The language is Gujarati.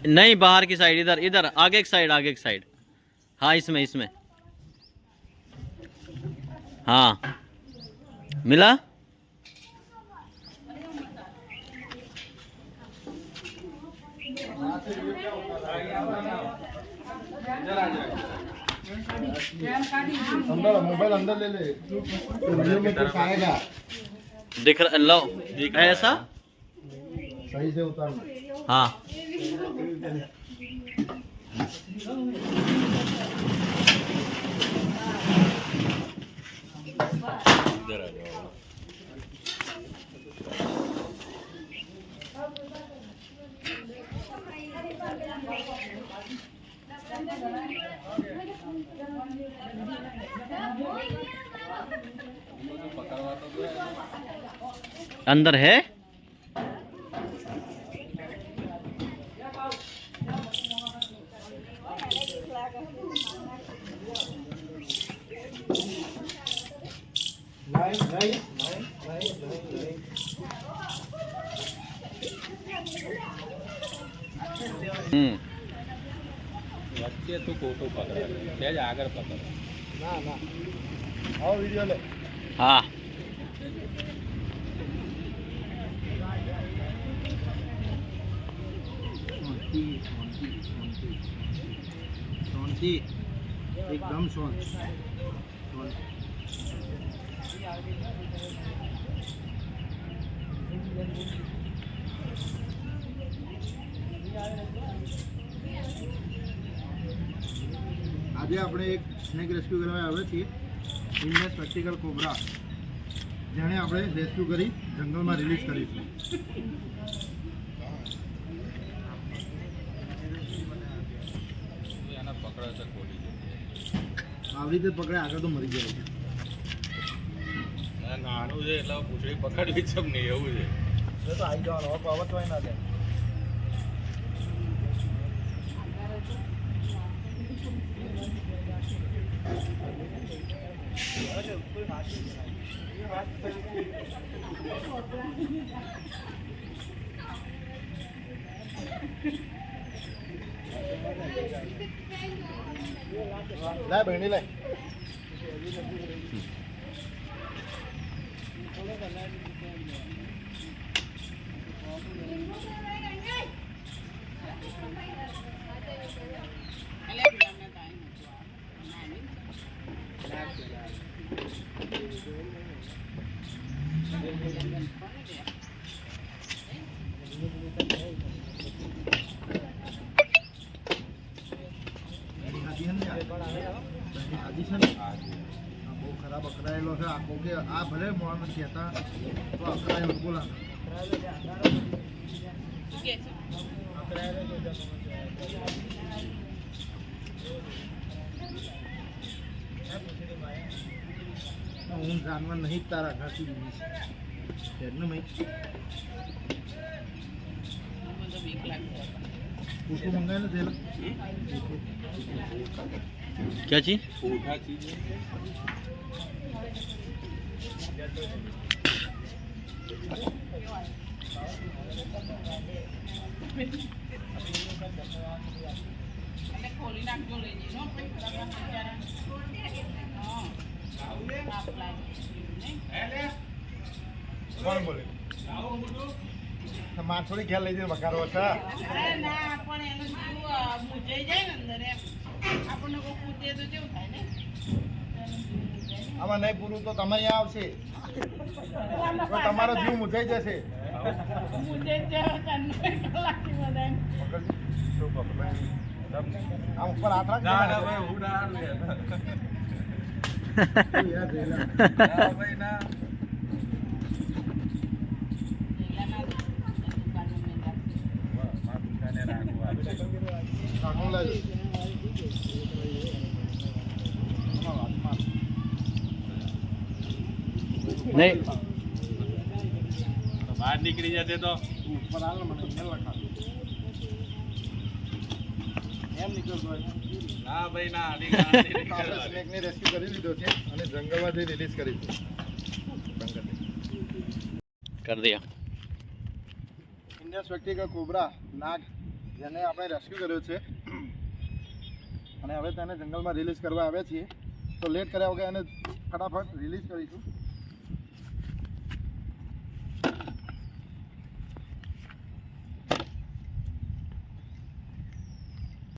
नहीं, बाहर की साइड, इधर इधर आगे की साइड, आगे की साइड। हाँ इसमें इसमें, हाँ मिला। अंदर मोबाइल अंदर ले ले, वीडियो में कुछ आएगा। दिख रहा, लो दिख है ऐसा, सही से उतारना। हाँ अंदर है। વચ્ચે તું કોટો પકડે છે જ આગળ પકડ ના ના, આવો વિડિયો લે। हाँ शांति, एकदम शांत। આજે આપણે એક સ્નેક રેસ્ક્યુ કરવા આવ્યા છીએ, ઇન્ડિયન સ્પેક્ટિકલ કોબ્રા, જેને આપણે રેસ્ક્યુ કરી જંગલમાં રિલીઝ કરીશું। એના પકડે છે ખોલી આવી રીતે પકડે આગળ તો મરી જાય છે। નાનું છે એટલે પૂછડી પકડવી જ નહીં એવું છે। એ તો આવી જવાનો, હવે પાવર તો ના દે। લાય બહેણી લાય। બહુ ખરાબ અકળાયેલો છે આખો, કે આ ભલે મોણ નથી કહેતા તો અકળાયેલો બોલા હું જાનવર નહીં તારા ઘાસી દીધી છે ને મેં પૂછું મંગાય ને તેલ क्या चीज? પૂઠા ચીજ કોણ બોલે? માછોડી ખ્યાલ લઈ જઈને વઘારો છે। આમાં નહીં પૂરું તો તમે અહીંયા આવશે તો તમારો જીવ મૂંઝાઈ જશે। આમ ઉપર હાથ રાખ। ના ના ભાઈ હું ના આડું ભાઈ ના नहीं બહાર નીકળી જશે તો ઉપર આવે મને લખા એમ નીકળતો ના ભાઈ ના આપણે સ્નેકને રેસ્ક્યુ કરી લીધો છે અને જંગલમાં જઈ રિલીઝ કરીશું જંગલને। कर दिया। ઇન્ડિયન સ્પેક્ટિકલ કોબરા નાગ જેને આપણે રેસ્ક્યુ કર્યો છે અને હવે તેને જંગલમાં રિલીઝ કરવા આવ્યા છીએ, તો લેટ કર્યા વગર એને ફટાફટ રિલીઝ કરીશું।